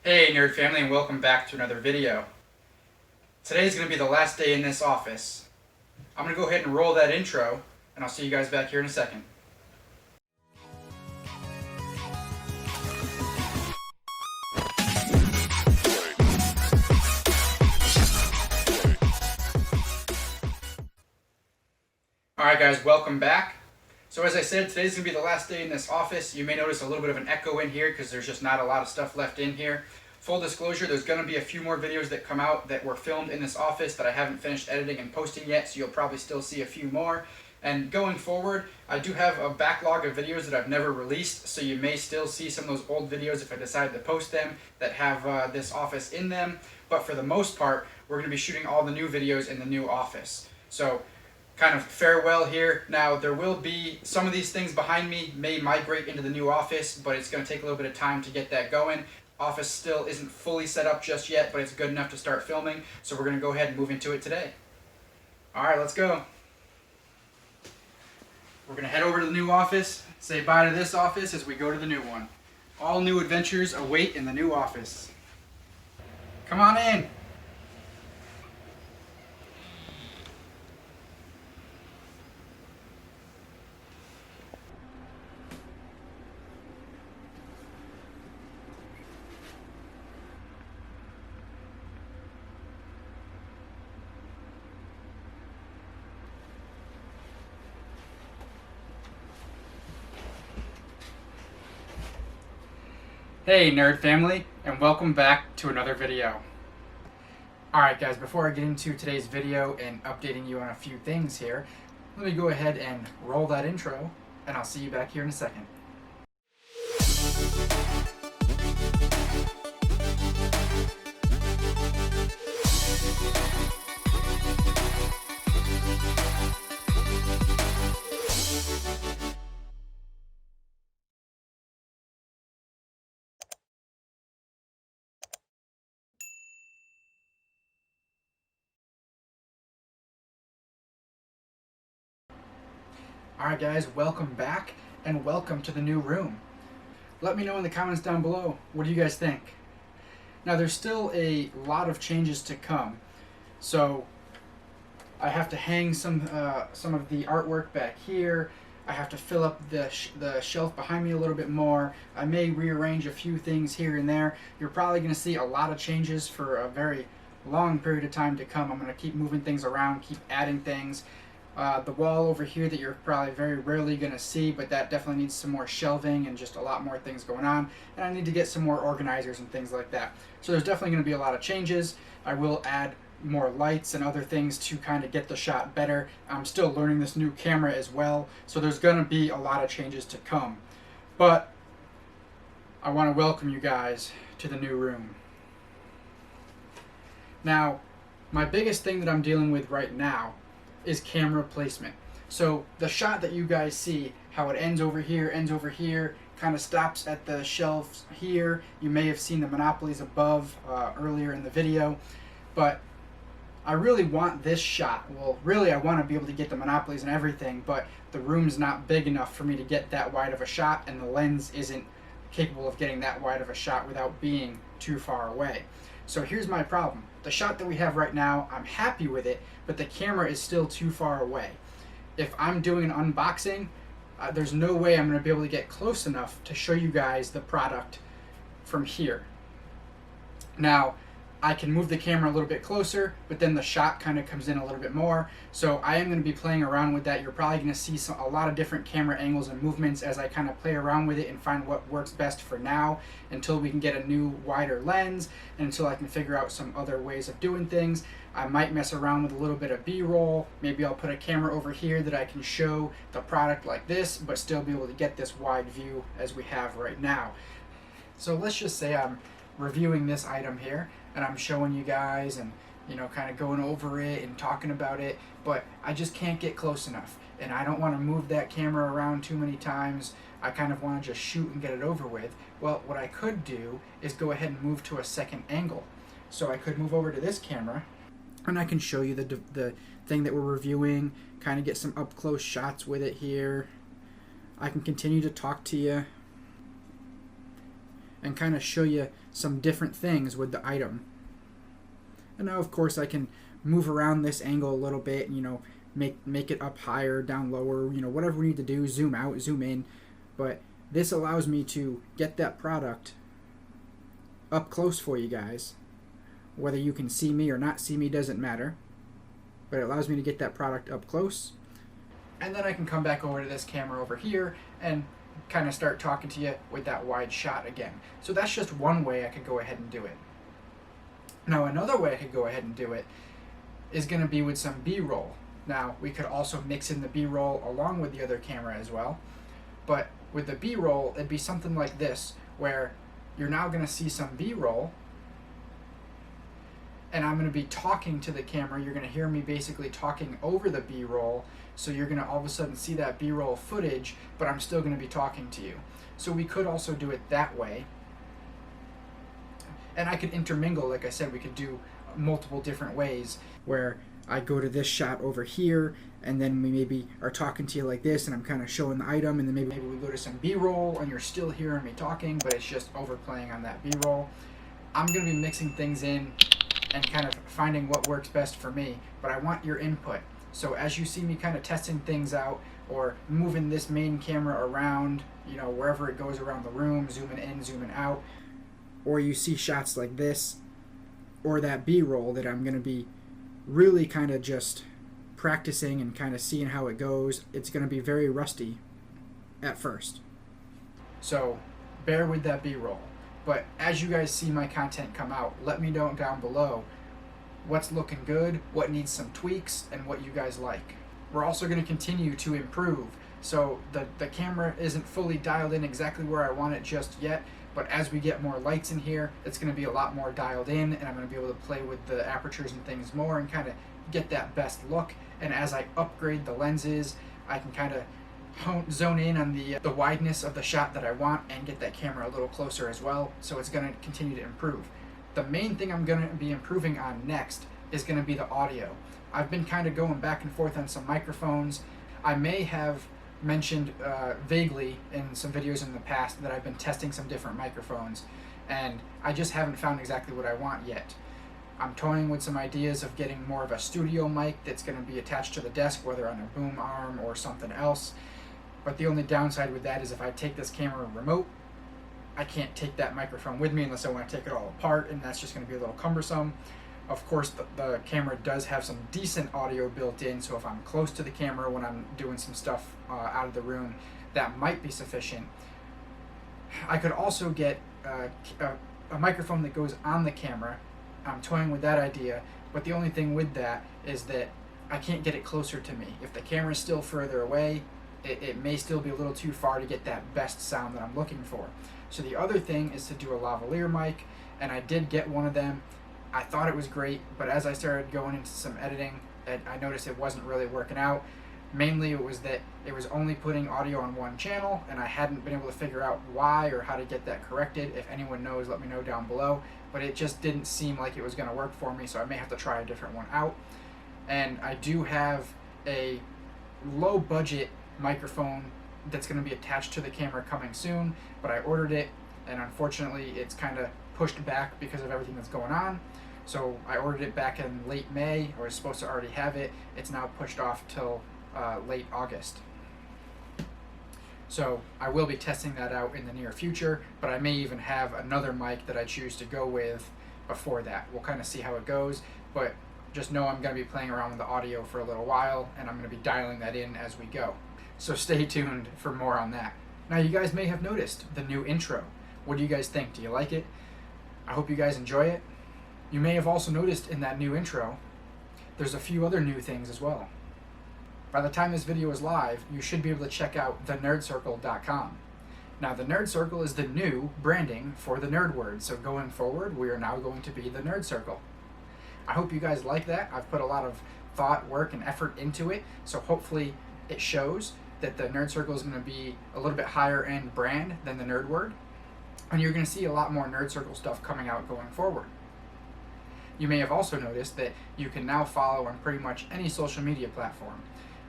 Hey Nerd Family, and welcome back to another video. Today's going to be the last day in this office. I'm going to go ahead and roll that intro, and I'll see you guys back here in a second. Alright guys, welcome back. So as I said, today's going to be the last day in this office. You may notice a little bit of an echo in here because there's just not a lot of stuff left in here. Full disclosure, there's going to be a few more videos that come out that were filmed in this office that I haven't finished editing and posting yet, so you'll probably still see a few more. And going forward, I do have a backlog of videos that I've never released, so you may still see some of those old videos if I decide to post them that have this office in them. But for the most part, we're going to be shooting all the new videos in the new office. So kind of farewell here. Now there will be some of these things behind me may migrate into the new office, but it's going to take a little bit of time to get that going. Office still isn't fully set up just yet, but it's good enough to start filming, so we're going to go ahead and move into it today. Alright, let's go. We're going to head over to the new office, say bye to this office as we go to the new one. All new adventures await in the new office. Come on in. Hey Nerd Family, and welcome back to another video. Alright guys, before I get into today's video and updating you on a few things here, let me go ahead and roll that intro, and I'll see you back here in a second. Alright guys, welcome back, and welcome to the new room. Let me know in the comments down below, what do you guys think? Now there's still a lot of changes to come, so I have to hang some of the artwork back here. I have to fill up the shelf behind me a little bit more. I may rearrange a few things here and there. You're probably going to see a lot of changes for a very long period of time to come. I'm going to keep moving things around, keep adding things. The wall over here that you're probably very rarely going to see, but that definitely needs some more shelving and just a lot more things going on. And I need to get some more organizers and things like that. So there's definitely going to be a lot of changes. I will add more lights and other things to kind of get the shot better. I'm still learning this new camera as well, so there's going to be a lot of changes to come. But I want to welcome you guys to the new room. Now, my biggest thing that I'm dealing with right now is camera placement. So the shot that you guys see, how it ends over here, kind of stops at the shelves here. You may have seen the Monopolies above earlier in the video, but I really want this shot. Well, really I want to be able to get the Monopolies and everything, but the room's not big enough for me to get that wide of a shot, and the lens isn't capable of getting that wide of a shot without being too far away. So here's my problem. The shot that we have right now, I'm happy with it, but the camera is still too far away. If I'm doing an unboxing, there's no way I'm going to be able to get close enough to show you guys the product from here. Now, I can move the camera a little bit closer, but then the shot kind of comes in a little bit more. So I am going to be playing around with that. You're probably going to see a lot of different camera angles and movements as I kind of play around with it and find what works best for now until we can get a new wider lens and until I can figure out some other ways of doing things. I might mess around with a little bit of B-roll. Maybe I'll put a camera over here that I can show the product like this, but still be able to get this wide view as we have right now. So let's just say I'm reviewing this item here, and I'm showing you guys and, you know, kind of going over it and talking about it, but I just can't get close enough, and I don't want to move that camera around too many times. I kind of want to just shoot and get it over with. Well, what I could do is go ahead and move to a second angle. So I could move over to this camera, and I can show you the thing that we're reviewing, kind of get some up close shots with it here. I can continue to talk to you. and kind of show you some different things with the item. And now of course I can move around this angle a little bit, make it up higher, down lower, whatever we need to do, zoom out, zoom in. But this allows me to get that product up close for you guys. Whether you can see me or not see me doesn't matter, but it allows me to get that product up close. And then I can come back over to this camera over here and kind of start talking to you with that wide shot again. So that's just one way I could go ahead and do it. Now another way I could go ahead and do it is going to be with some B-roll. Now we could also mix in the B-roll along with the other camera as well, but with the B-roll it'd be something like this, where you're now going to see some B-roll and I'm going to be talking to the camera. You're going to hear me basically talking over the B-roll, so you're going to all of a sudden see that B-roll footage, but I'm still going to be talking to you. So we could also do it that way. And I could intermingle, like I said, we could do multiple different ways, where I go to this shot over here, and then we maybe are talking to you like this, and I'm kind of showing the item, and then maybe we go to some B-roll, and you're still hearing me talking, but it's just overplaying on that B-roll. I'm going to be mixing things in and kind of finding what works best for me, but I want your input. So as you see me kind of testing things out, or moving this main camera around, wherever it goes around the room, zooming in, zooming out, or you see shots like this, or that B-roll that I'm going to be really kind of just practicing and kind of seeing how it goes, it's going to be very rusty at first. So bear with that B-roll. But as you guys see my content come out, let me know down below what's looking good, what needs some tweaks, and what you guys like. We're also going to continue to improve. So the camera isn't fully dialed in exactly where I want it just yet, but as we get more lights in here, it's going to be a lot more dialed in, and I'm going to be able to play with the apertures and things more and kind of get that best look. And as I upgrade the lenses, I can kind of zone in on the wideness of the shot that I want and get that camera a little closer as well. So it's going to continue to improve. The main thing I'm going to be improving on next is going to be the audio. I've been kind of going back and forth on some microphones. I may have mentioned vaguely in some videos in the past that I've been testing some different microphones, and I just haven't found exactly what I want yet. I'm toying with some ideas of getting more of a studio mic that's going to be attached to the desk, whether on a boom arm or something else. But the only downside with that is if I take this camera remote, I can't take that microphone with me unless I want to take it all apart, and that's just going to be a little cumbersome. Of course, the camera does have some decent audio built in, so if I'm close to the camera when I'm doing some stuff out of the room, that might be sufficient. I could also get a microphone that goes on the camera. I'm toying with that idea, but the only thing with that is that I can't get it closer to me. If the camera's still further away, it may still be a little too far to get that best sound that I'm looking for. So the other thing is to do a lavalier mic, and I did get one of them. I thought it was great, but as I started going into some editing, I noticed it wasn't really working out. Mainly it was that it was only putting audio on one channel, and I hadn't been able to figure out why or how to get that corrected. If anyone knows, let me know down below. But it just didn't seem like it was going to work for me, so I may have to try a different one out. And I do have a low budget microphone that's going to be attached to the camera coming soon, but I ordered it, and unfortunately it's kind of pushed back because of everything that's going on. So I ordered it back in late May. I was supposed to already have it. It's now pushed off till late August. So I will be testing that out in the near future, but I may even have another mic that I choose to go with before that. We'll kind of see how it goes, but just know I'm going to be playing around with the audio for a little while, and I'm going to be dialing that in as we go. So stay tuned for more on that. Now you guys may have noticed the new intro. What do you guys think? Do you like it? I hope you guys enjoy it. You may have also noticed in that new intro, there's a few other new things as well. By the time this video is live, you should be able to check out thenerdcircle.com. Now the Nerd Circle is the new branding for the Nerd Word, so going forward, we are now going to be the Nerd Circle. I hope you guys like that. I've put a lot of thought, work, and effort into it, so hopefully it shows that the Nerd Circle is going to be a little bit higher end brand than the Nerd Word, and you're going to see a lot more Nerd Circle stuff coming out going forward. You may have also noticed that you can now follow on pretty much any social media platform.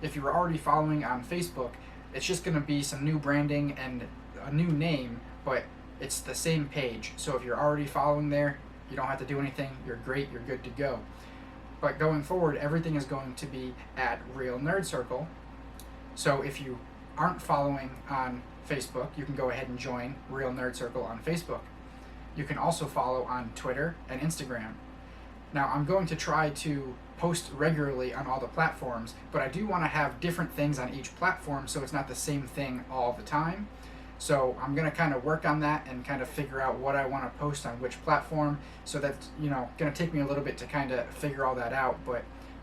If you were already following on Facebook, it's just going to be some new branding and a new name, but it's the same page. So if you're already following there, you don't have to do anything. You're great. You're good to go. But going forward, everything is going to be at Real Nerd Circle. So if you aren't following on Facebook, you can go ahead and join Real Nerd Circle on Facebook. You can also follow on Twitter and Instagram. Now, I'm going to try to post regularly on all the platforms, but I do want to have different things on each platform so it's not the same thing all the time. So I'm going to kind of work on that and kind of figure out what I want to post on which platform. So that's, going to take me a little bit to kind of figure all that out, but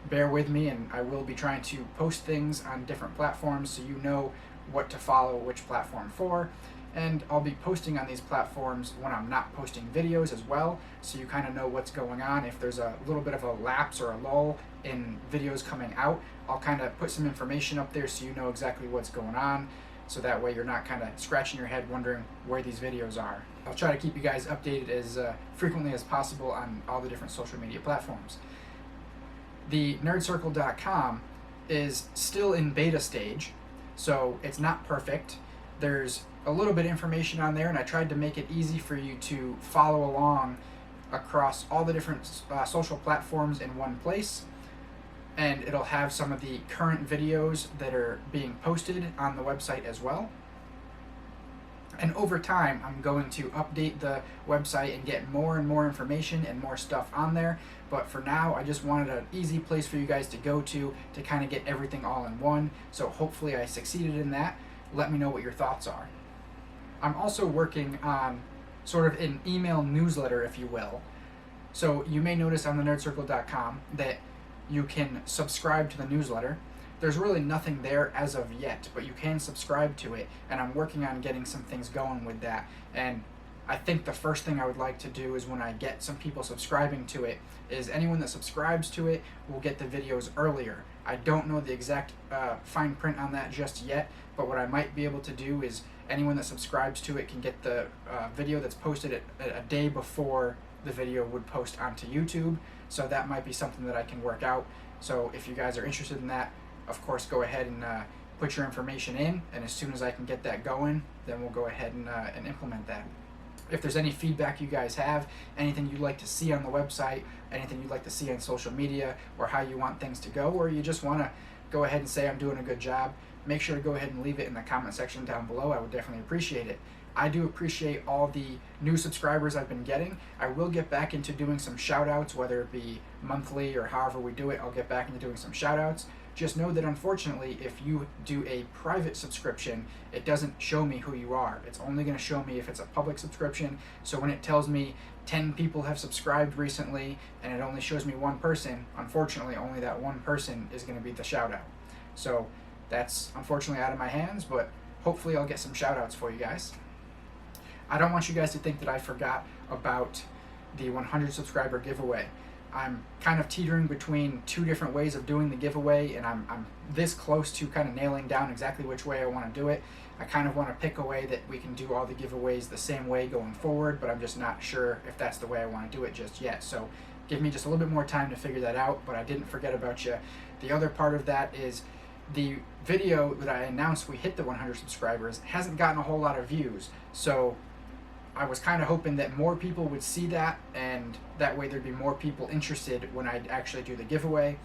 bear with me, and I will be trying to post things on different platforms so you know what to follow which platform for. And I'll be posting on these platforms when I'm not posting videos as well, so you kind of know what's going on. If there's a little bit of a lapse or a lull in videos coming out, I'll kind of put some information up there so you know exactly what's going on, so that way you're not kind of scratching your head wondering where these videos are. I'll try to keep you guys updated as frequently as possible on all the different social media platforms. The nerdcircle.com is still in beta stage, so it's not perfect. There's a little bit of information on there, and I tried to make it easy for you to follow along across all the different social platforms in one place. And it'll have some of the current videos that are being posted on the website as well. And over time, I'm going to update the website and get more and more information and more stuff on there. But for now, I just wanted an easy place for you guys to go to kind of get everything all in one. So hopefully I succeeded in that. Let me know what your thoughts are. I'm also working on sort of an email newsletter, if you will. So you may notice on the nerdcircle.com that you can subscribe to the newsletter. There's really nothing there as of yet, but you can subscribe to it, and I'm working on getting some things going with that. And I think the first thing I would like to do is, when I get some people subscribing to it, is anyone that subscribes to it will get the videos earlier. I don't know the exact fine print on that just yet, but what I might be able to do is anyone that subscribes to it can get the video that's posted a day before the video would post onto YouTube. So that might be something that I can work out. So if you guys are interested in that, of course, go ahead and put your information in, and as soon as I can get that going, then we'll go ahead and implement that. If there's any feedback you guys have, anything you'd like to see on the website, anything you'd like to see on social media, or how you want things to go, or you just want to go ahead and say I'm doing a good job, make sure to go ahead and leave it in the comment section down below. I would definitely appreciate it. I do appreciate all the new subscribers I've been getting. I will get back into doing some shout outs, whether it be monthly or however we do it. I'll get back into doing some shout outs. Just know that unfortunately, if you do a private subscription, it doesn't show me who you are. It's only going to show me if it's a public subscription. So when it tells me 10 people have subscribed recently and it only shows me one person, unfortunately only that one person is going to be the shout out. So that's unfortunately out of my hands, but hopefully I'll get some shout outs for you guys. I don't want you guys to think that I forgot about the 100 subscriber giveaway. I'm kind of teetering between two different ways of doing the giveaway, and I'm this close to kind of nailing down exactly which way I want to do it. I kind of want to pick a way that we can do all the giveaways the same way going forward, but I'm just not sure if that's the way I want to do it just yet. So give me just a little bit more time to figure that out, but I didn't forget about you. The other part of that is the video that I announced we hit the 100 subscribers hasn't gotten a whole lot of views. So I was kind of hoping that more people would see that, and that way there'd be more people interested when I actually do the giveaway.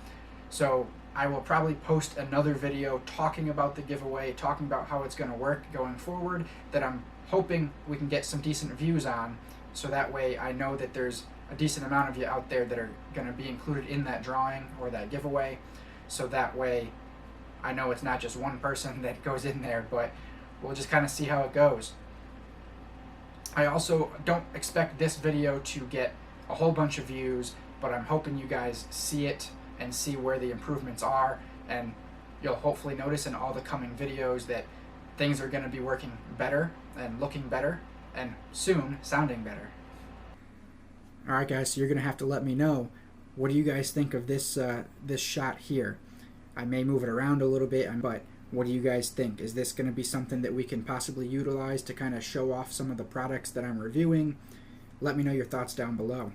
So I will probably post another video talking about the giveaway, talking about how it's going to work going forward, that I'm hoping we can get some decent views on, so that way I know that there's a decent amount of you out there that are going to be included in that drawing or that giveaway. So that way I know it's not just one person that goes in there, but we'll just kind of see how it goes. I also don't expect this video to get a whole bunch of views, but I'm hoping you guys see it and see where the improvements are, and you'll hopefully notice in all the coming videos that things are going to be working better and looking better and soon sounding better. Alright guys, so you're going to have to let me know, what do you guys think of this this shot here? I may move it around a little bit, but what do you guys think? Is this going to be something that we can possibly utilize to kind of show off some of the products that I'm reviewing? Let me know your thoughts down below.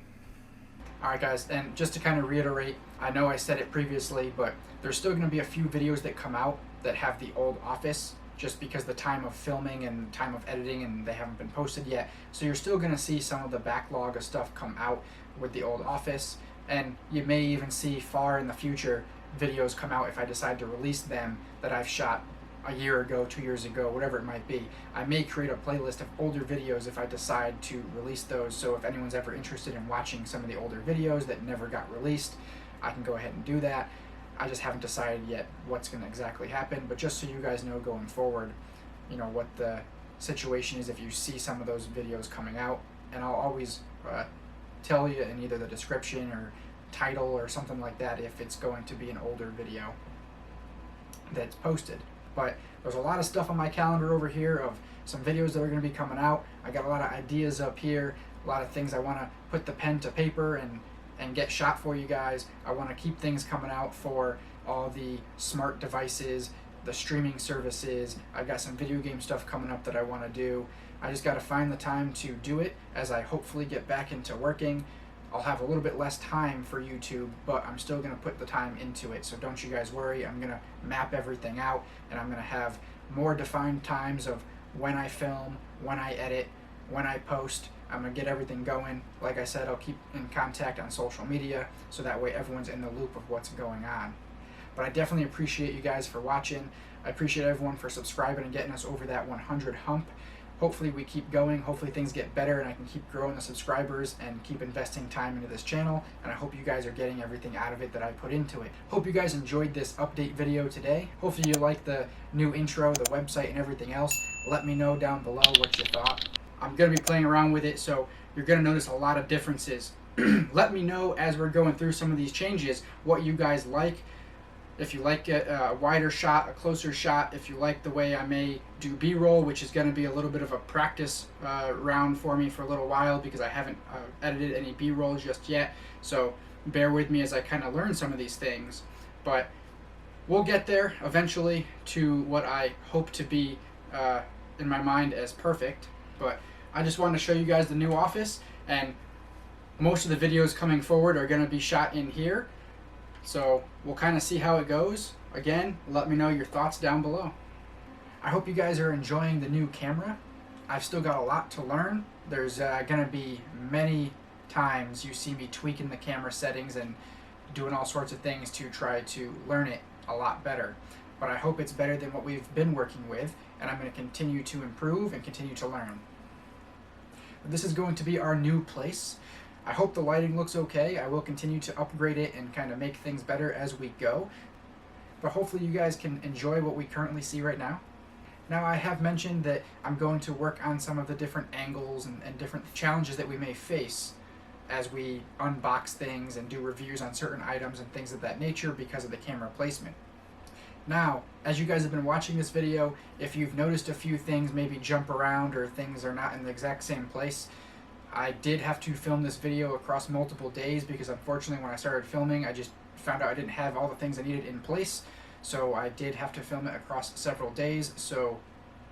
Alright guys, and just to kind of reiterate, I know I said it previously, but there's still going to be a few videos that come out that have the old Office just because the time of filming and time of editing and they haven't been posted yet. So you're still going to see some of the backlog of stuff come out with the old Office, and you may even see far in the future videos come out if I decide to release them that I've shot a year ago, 2 years ago, whatever it might be. I may create a playlist of older videos if I decide to release those, so if anyone's ever interested in watching some of the older videos that never got released, I can go ahead and do that. I just haven't decided yet what's going to exactly happen, but just so you guys know going forward, you know, what the situation is if you see some of those videos coming out, and I'll always tell you in either the description or title or something like that if it's going to be an older video that's posted. But there's a lot of stuff on my calendar over here of some videos that are going to be coming out. I got a lot of ideas up here, a lot of things I want to put the pen to paper and get shot for you guys. I want to keep things coming out for all the smart devices, the streaming services. I've got some video game stuff coming up that I want to do. I just got to find the time to do it as I hopefully get back into working. I'll have a little bit less time for YouTube, but I'm still going to put the time into it. So don't you guys worry. I'm going to map everything out, and I'm going to have more defined times of when I film, when I edit, when I post. I'm going to get everything going. Like I said, I'll keep in contact on social media so that way everyone's in the loop of what's going on. But I definitely appreciate you guys for watching. I appreciate everyone for subscribing and getting us over that 100 hump. Hopefully we keep going. Hopefully things get better and I can keep growing the subscribers and keep investing time into this channel. And I hope you guys are getting everything out of it that I put into it. Hope you guys enjoyed this update video today. Hopefully you like the new intro, the website, and everything else. Let me know down below what you thought. I'm going to be playing around with it, so you're going to notice a lot of differences. Let me know as we're going through some of these changes what you guys like. If you like a wider shot, a closer shot, if you like the way I may do B-roll, which is going to be a little bit of a practice round for me for a little while because I haven't edited any B-roll just yet. So bear with me as I kind of learn some of these things. But we'll get there eventually to what I hope to be in my mind as perfect. But I just wanted to show you guys the new office, and most of the videos coming forward are going to be shot in here. So we'll kind of see how it goes. Again, let me know your thoughts down below. I hope you guys are enjoying the new camera. I've still got a lot to learn. There's going to be many times you see me tweaking the camera settings and doing all sorts of things to try to learn it a lot better. But I hope it's better than what we've been working with, and I'm going to continue to improve and continue to learn. This is going to be our new place. I hope the lighting looks okay. I will continue to upgrade it and kind of make things better as we go. But hopefully you guys can enjoy what we currently see right now. Now, I have mentioned that I'm going to work on some of the different angles and different challenges that we may face as we unbox things and do reviews on certain items and things of that nature because of the camera placement. Now, as you guys have been watching this video, if you've noticed a few things maybe jump around or things are not in the exact same place, I did have to film this video across multiple days because unfortunately when I started filming I just found out I didn't have all the things I needed in place. So I did have to film it across several days. So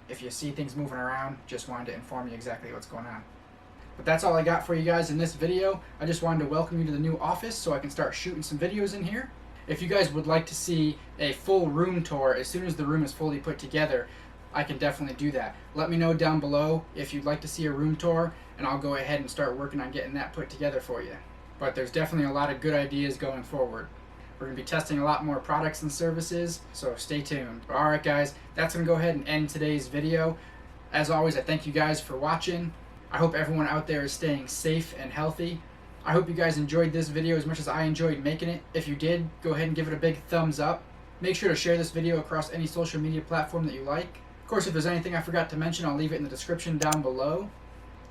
if you see things moving around, just wanted to inform you exactly what's going on. But that's all I got for you guys in this video. I just wanted to welcome you to the new office so I can start shooting some videos in here. If you guys would like to see a full room tour as soon as the room is fully put together, I can definitely do that. Let me know down below if you'd like to see a room tour, and I'll go ahead and start working on getting that put together for you. But there's definitely a lot of good ideas going forward. We're going to be testing a lot more products and services, so stay tuned. Alright guys, that's going to go ahead and end today's video. As always, I thank you guys for watching. I hope everyone out there is staying safe and healthy. I hope you guys enjoyed this video as much as I enjoyed making it. If you did, go ahead and give it a big thumbs up. Make sure to share this video across any social media platform that you like. Of course, if there's anything I forgot to mention, I'll leave it in the description down below.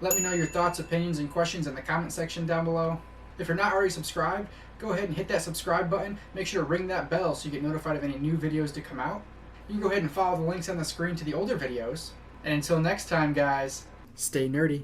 Let me know your thoughts, opinions, and questions in the comment section down below. If you're not already subscribed, go ahead and hit that subscribe button. Make sure to ring that bell so you get notified of any new videos to come out. You can go ahead and follow the links on the screen to the older videos. And until next time, guys, stay nerdy.